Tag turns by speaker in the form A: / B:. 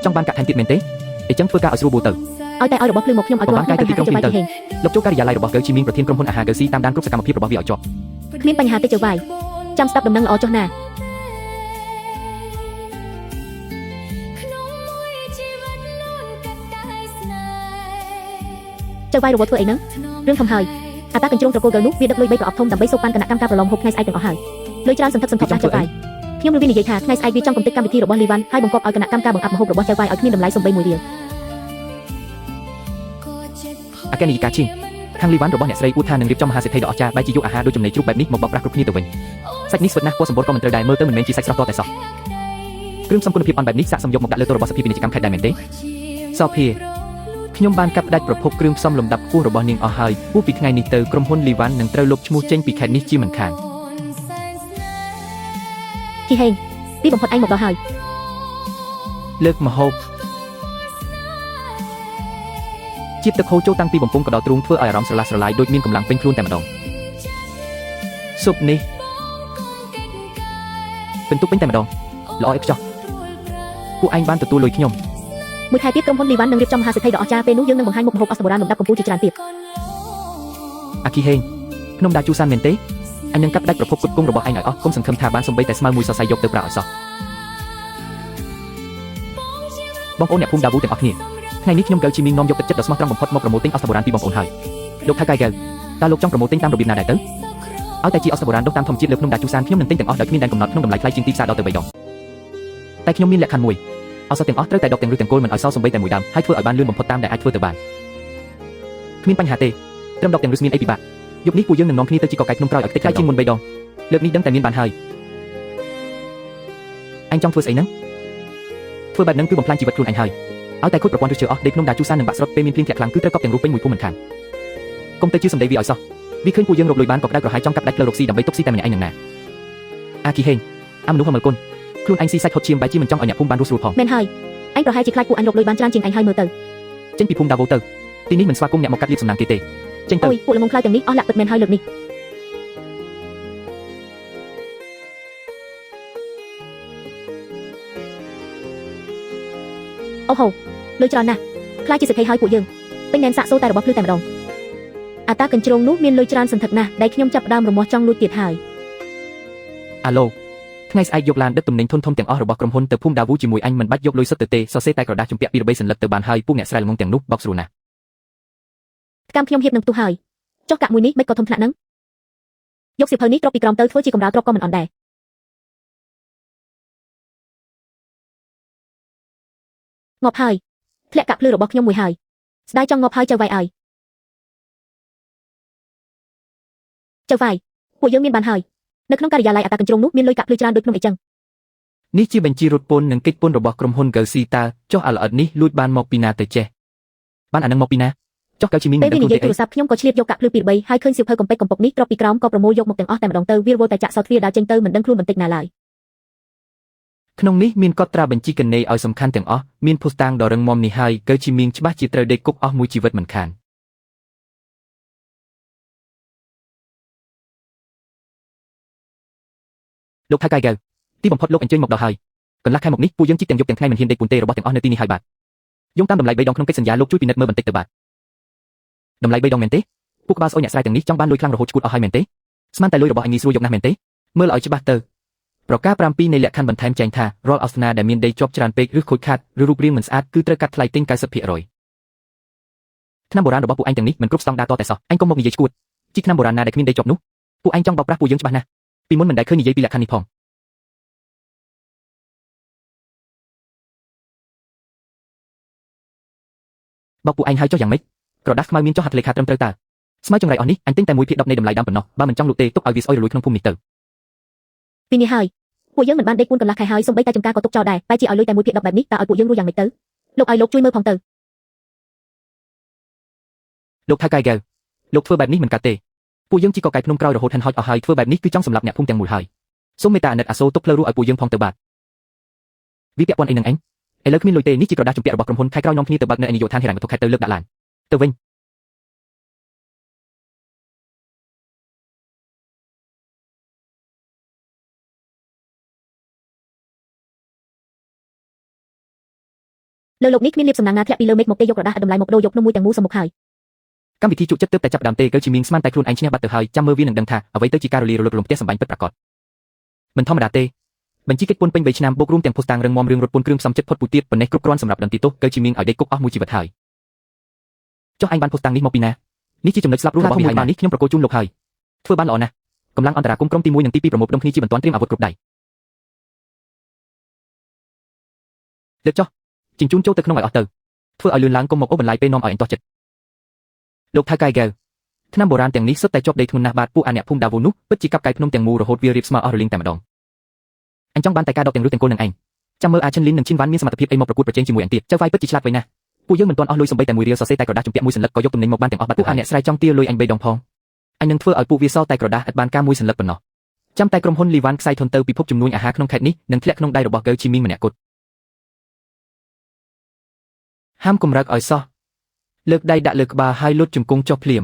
A: trong ban cả thành tiệt mền tế để chấn phơi ca ở sưu bù tử
B: ឲ្យតែឲ្យរបស់ភ្លើងមកខ្ញុំឲ្យ
A: ប
B: ទ្រាំ
A: បានកាយទៅទីក្រុងភ្លាមទៅ
B: ហេង
A: លោកចូលការិយាល័យរបស់កើជីមីងប្រធានក្រុមហ៊ុនអាហារកើស៊ីតាមដានគ្រប់សកម្មភាពរបស់វាឲ្យជាប់
B: គ្មានបញ្ហាទេចៅវាយចាំស្ដាប់ដំណឹងល្អចុះណាចៅវាយរវល់ធ្វើអីហ្នឹងរឿងធំហើយអាតាកញ្ជ្រោងត្រកូលកើនោះវាដឹកលុយ3ប្រអប់ធំដើម្បីសូកប៉ាន់គណៈកម្មការប្រឡងហូបថ្ងៃស្អែកទាំងអស់ហើយលុយច្រើនសន្ធឹកសន្ធាប់ណាស់ចៅវាយខ្ញុំនឹងវានិយាយថាថ្ងៃស្អែកវាចង់កំទេចកម្មវិធីរបស់លីវ៉ាន់ហើយបង្កប់ឲ្យគណៈកម្មការបង្អាប់ម្ហូបរបស់ចៅវាយឲ្យគ្មានតម្លៃសំបីមួយរៀល
A: អាកេនីកាឈីងខាងលីវ៉ាន់របស់អ្នកស្រីអ៊ូថានឹងរៀបចំមហាសេដ្ឋីដ៏អស្ចារ្យបែរជាយកអាហារដូចចំណីជ្រូកបែបនេះមកបោកប្រាស់គ្រប់គ្នាទៅវិញសាច់នេះស្វិតណាស់ពណ៌សម្បូរក៏មិនត្រូវដែរមើលទៅមិនមែនជាសាច់ស្រស់តតែសោះគ្រឿងផ្សំគុណភាពអន់បែបនេះសាកសមយកមកដាក់លើតូបរបស់សភាពាណិជ្ជកម្មខេត្តដែរមែនទេសភាខ្ញុំបានកាប់ផ្ដាច់ប្រភពគ្រឿងផ្សំលំដាប់ខ្ពស់របស់នាងអស់ហើយពោលពីថ្ងៃនេះទៅក្រុមហ៊ុនលីវ៉ាន់នឹងត្រូវលុបឈ្មោះចេញពីខេត្តនេះជាមិនខាន
B: ជីហេងទីបំផុតឯងមកដល់ហើយ
A: លើកម្ហូបជាតិទឹកហូរចូលតាំងពីបំពង់កដោទ្រូងធ្វើឲ្យអារម្មណ៍ស្រឡះស្រឡាយដូចមានកម្លាំងពេញខ្លួនតែម្ដងស៊ុបនេះពិន្ទុពេញតែម្ដងល្អឥតខ្ចោះពួកឯងបានទទួលលុយខ្ញុំ
B: មួយខែទៀតក្រុមហ៊ុនលីវ៉ាន់នឹងរៀបចំមហាសេដ្ឋីដ៏អស្ចារ្យពេលនោះយើងនឹងបង្ហាញមុខម្ហូបអស្ចារ្យបុរាណលំដាប់កម្ពុជាជាច្រើនទៀត
A: អាគីហេងខ្ញុំដាជូសានមែនទេអញនឹងកាត់ផ្ដាច់ប្រភពគុតគង់របស់ឯងឲ្យអស់គុំសង្ឃឹមថាបានសំបីតែស្មៅមួយសរសៃយកទៅប្រើឲ្យសោះបងប្អូនអ្នកភូមិដាវូទាំងអស់គ្នាថ្ងៃនេះខ្ញុំកើជីមីងនាំយកទឹកចិត្តដ៏ស្មោះត្រង់បំផុតមកប្រមូលទិញអស្ចារ្យបុរាណពីបងប្អូនហើយលោកថៅកៃកើតើលោកចង់ប្រមូលទិញតាមរបៀបណាដែរទៅឲ្យតែជាអស្ចារ្យបុរាណដុះតាមធម្មជាតិលើភ្នំដាជូសានខ្ញុំនឹងទិញទាំងអស់ដោយគ្មានដែនកំណត់ក្នុងតម្លៃថ្លៃជាងទីផ្សារដល់ទៅ3ដងតែខ្ញុំមានលក្ខខណ្ឌមួយអស្ចារ្យទាំងអស់ត្រូវតែដកទាំងឫសទាំងគល់មិនឲ្យសល់សំបីតែមួយដើមហើយធ្វើឲ្យបានលឿនបំផុតតាមដែលអាចធ្វើទៅបានគ្មានបញ្ហាទេត្រឹមដកទាំងឫសមានអីពិបាកយប់នេះពួកយើងនឹងនាំគ្នាទៅជីកកែក្នុងក្រោយឲ្យតិចថ្លៃជាងមុន3ដងលើកនេះដឹងតែមានបានហើយអញចង់ធ្វើស្អីហ្នឹងធ្វើបែបហ្នឹងគឺបំផ្លាញជីវិតខ្លួនអញហើយឲ្យតែខូចប្រព័ន្ធឫសឈើអស់ដេកក្នុងដាជូសាននឹងបាក់ស្រុតពេលមានភ្លៀងធ្លាក់ខ្លាំងគឺត្រូវកប់ទាំងរូបពេញមួយភូមិមិនខានកុំទៅជឿសម្ដីវាឲ្យសោះវាឃើញពួកយើងរកលុយបានក៏ក្តៅក្រហាយចង់កាប់ដាច់ផ្លូវរកស៊ីដើម្បីទុកស៊ីតែម្នាក់ឯងនឹងណាអាគីហេងអាមនុស្សហមលគុណខ្លួនឯងស៊ីសាច់ហត់ឈាមបែរជាមិនចង់ឲ្យអ្នកភូមិបានរស់ស្រួលផងម
B: ែនហើយអញប្រហែលជាខ្លាចពួកអញរកលុយបានច្រើនជាងអញហើយមើលទៅ
A: ចេញពីភូមិដាវូទៅទីនេះមិនស្វាគមន៍អ្នកមកកាត់លាបសំណាងគេទេចេញទៅ
B: អូយពួកល្ងងខ្លាចទាំងនេះអស់លាក់ពិតមែនហើយលើកនេះអូហូលុយច្រើនណាស់ខ្លាចជាសេដ្ឋីហើយពួកយើងពេញណែនសាក់សូតែរបស់ភ្លឺតែម្ដងអាតាកញ្ជ្រោងនោះមានលុយច្រើនសន្ធឹកណាស់ដែលខ្ញុំចាប់ផ្ដើមរមាស់ចង់លួចទៀតហើយ
A: អាឡូថ្ងៃស្អែកយកឡានដឹកទំនិញធំៗទាំងអស់របស់ក្រុមហ៊ុនទៅភូមិដាវូជាមួយអញមិនបាច់យកលុយសុទ្ធទៅទេសរសេរតែក្រដាសជំពាក់ពីរបីសន្លឹកទៅបានហើយពួកអ្នកស្រែល្ងងទាំងនោះបោកស្រួលណាស់
B: កម្មខ្ញុំហៀបនឹងផ្ទុះហើយចុះកាក់មួយនេះមិនក៏ធំថ្នាក់ហ្នឹងយកសៀវភៅនេះត្រកពីក្រោមទៅធ្វើជាកម្រាលទ្រពក៏មិនអន់ដែរងាប់ហើយធ្លាក់កាក់ភ្លឺរបស់ខ្ញុំមួយហើយស្ដាយចង់ងាប់ហើយចៅវាយអើយចៅវាយពួកយើងមានបានហើយនៅក្នុងការិយាល័យអាតាកញ្ជ្រោងនោះមានលុយកាក់ភ្លឺច្រើនដូចភ្នំអីចឹង
A: នេះជាបញ្ជីរត់ពន្ធនិងកិច្ចពន្ធរបស់ក្រុមហ៊ុនកើស៊ីតាចុះអាល្អិតនេះលួចបានមកពីណាទៅចេះបានអានឹងមកពីណាចុះកើជីមីង
B: ពេល
A: មិនដឹង
B: វានិ
A: ខ្លួន
B: យាយ
A: ទេ
B: ទូរស័ព្ទខ្ញុំក៏ឆ្លៀតយកកាក់ភ្លឺពី3ហើយឃើញសៀវភៅកំពេចកំពុកនេះត្រកពីក្រោមក៏ប្រមូលយកមកទាំងអស់តែម្ដងទៅវាវល់តែចាក់សោតទ្វារដើរចេញទៅមិនដឹងខ្លួនបន្តិចណាឡើយ
A: ក្នុងនេះមានកត់ត្រាបញ្ជីកណេឲ្យសំខាន់ទាំងអស់មានភស្តុតាងដ៏រឹងមាំនេះហើយកើជីមីងច្បាស់ជាត្រូវដេកគុកអស់មួយជីវិតមិនខានលោកថៅកៃកើទីបំផុតលោកអញ្ជើញមកដល់ហើយកន្លះខែមកនេះពួកយើងជីកទាំងយប់ទាំងថ្ងៃមិនហ៊ានដេកពូនទេរបស់ទាំងអស់នៅទីនេះហើយបាទយោងតាមតម្លៃ3ដងក្នុងកិច្ចសន្យាលោកជួយពិនិត្យមើលបន្តិចទៅបាទតម្លៃ3ដងមែនទេពួកក្បាលស្អុយអ្នកស្រែទាំងនេះចង់បានលុយខ្លាំងរហូតឈួតអស់ហើយមែនទេស្មានតែលុយរបស់អញងាយស្រួលយកណាស់មែនទេមើលឲ្យច្បាស់ទៅប្រការ7នៃលក្ខខណ្ឌបន្ថែមចែងថារាល់អសនាដែលមានដីជាប់ច្រើនពេកឬខូចខាតឬរូបរាងមិនស្អាតគឺត្រូវកាត់ថ្លៃទិញ 90% ថ្នាំបុរាណរបស់ពួកអញទាំងនេះមិនគ្រប់ស្តង់ដារតតែសោះអញកុំមកនិយាយឈួតជីថ្នាំបុរាណណាដែលគ្មានដីជាប់នោះពួកអញចង់បោកប្រាស់ពួកយើងច្បាស់ណាស់ពីមុនមិនដែលឃើញនិយាយពីលក្ខខណ្ឌនេះផងបោកពួកឯងហើយចុះយ៉ាងម៉េចក្រដាសខ្មៅមានចុះហត្ថលេខាត្រឹមត្រូវតើស្មៅចង្រៃអស់នេះអញទិញតែ1/10នៃតម្លៃដើមប៉ុណ្ណោះបើមិនចង់លក់ទេទុកឲ្យវាស្អុយរលួយក្នុងភូមិនេះទៅ
B: ពីនេះហើយពួកយើងមិនបានដេកពួនកន្លះខែហើយសូម្បីតែចំការក៏ទុកចោលដែរតែជាឲ្យលុយតែ1/10បែបនេះតើឲ្យពួកយើងរស់យ៉ាងម៉េចទៅលោកឲ្យលោកជួយមើលផងទៅល
A: ោកថៅកៃកែវលោកធ្វើបែបនេះមិនកាត់ទេពួកយើងជីកកកែភ្នំក្រោយរហូតហិនហោចអស់ហើយធ្វើបែបនេះគឺចង់សម្លាប់អ្នកភូមិទាំងមូលហើយសូមមេត្តាអាណិតអាសូរទុកផ្លូវរស់ឲ្យពួកយើងផងទៅបាទវាពាក់ព័ន្ធអីនឹងអញឥឡូវគ្មានលុយទេនេះជាក្រដាសជំពាក់របស់ក្រុមហ៊ុនខែក្រោយនាំគ្នាទៅបើកនៅឯនាយកដ្ឋានហិរញ្ញវត្ថុខេត្តទៅលើកដាក់ឡានទៅវិញ
B: លើលោកនេះគ្មានលៀបសំណាងណាធ្លាក់ពីលើមេឃមកទេយករដាស់តម្លៃមកដូរយកនំមួយទាំងមូលសមុខហើយ
A: កម្មវិធីជក់ចិត្តទើបតែចាប់ផ្ដើមទេកើជីមីងស្មានតែខ្លួនឯងឈ្នះបាត់ទៅហើយចាំមើលវានឹងដឹងថាអ្វីទៅជាការរលាយរលត់រលំផ្ទះសម្បែងពិតប្រាកដមិនធម្មតាទេបញ្ជីកិច្ចពន្ធពេញ3ឆ្នាំបូករួមទាំងភស្តុតាងរឹងមាំរឿងរត់ពន្ធគ្រឿងផ្សំចិត្តផុតពូទៀតប៉ុណ្ណេះគ្រប់គ្រាន់សម្រាប់ដឹងទីទោសកើជីមីងឲ្យដេកគុកអស់មួយជីវិតហើយចុះឯងបានភស្តុតាងនេះមកពីណានេះជាចំណុចស្លាប់រស់របស់វាហើយណានេះខ្ញុំប្រកល់ជូនលោកហើយធ្វើបានល្អណាស់កម្លាំងអន្តរាគមន៍ក្រុមទី1និងទី2ប្រមូលផ្ដុំគ្នាជាបន្ទាន់ត្រៀមអាវុធគ្រប់ដៃលើកចុះជញ្ជូនចូលទៅក្នុងឲ្យអស់ទៅធ្វើឲ្យលឿនឡើងកុំមកអូសបន្លាយពេលនាំឲ្យអញទាស់ចិត្តលោកថៅកែហ្គែវឆ្នាំបុរាណទាំងនេះសុទ្ធតែជាប់ដីធ្ងន់ណាស់បាទពួកអាអ្នកភូមិដាវូនោះពិតជាកាប់កាយភ្នំទាំងមូលរហូតវារៀបស្មើអស់រលីងតែម្ដងអញចង់បានតែការដកទាំងរឹសទាំងគល់នឹងឯងចាំមើលអាឈិនលីននិងឈិនវ៉ាន់មានសមត្ថភាពអីមកប្រកួតប្រជែងជាមួយអញទៀតចៅវាយពិតជាឆ្លាតវៃណាស់ពួកយើងមិនទាន់អស់លុយសំបីតែមួយរៀលសរសេរតែក្រដាស់ជំពាក់មួយសន្លឹកក៏យកទំនិញមកបានទាំងអស់បាត់ពួកអាអ្នកស្រ័យចង់ទាលុយអញ3ដងផងអញនឹងធ្វើឲ្យពួកវាសល់តែក្រដាស់ឥតបានការមួយសន្លឹកប៉ុណ្ណោះចាំតែក្រុមហ៊ុនលីវ៉ាន់ខ្សែធនទៅពិភពជំនួញអាហារក្នុងខេត្តនេះនឹងធ្លាក់ក្នុងដៃរបស់កៅជីមីងម្នាក់គត់ហាមគំរើកឲ្យសោះលើកដៃដាក់លើក្បាលហើយលុតជង្គង់ចុះភ្លាម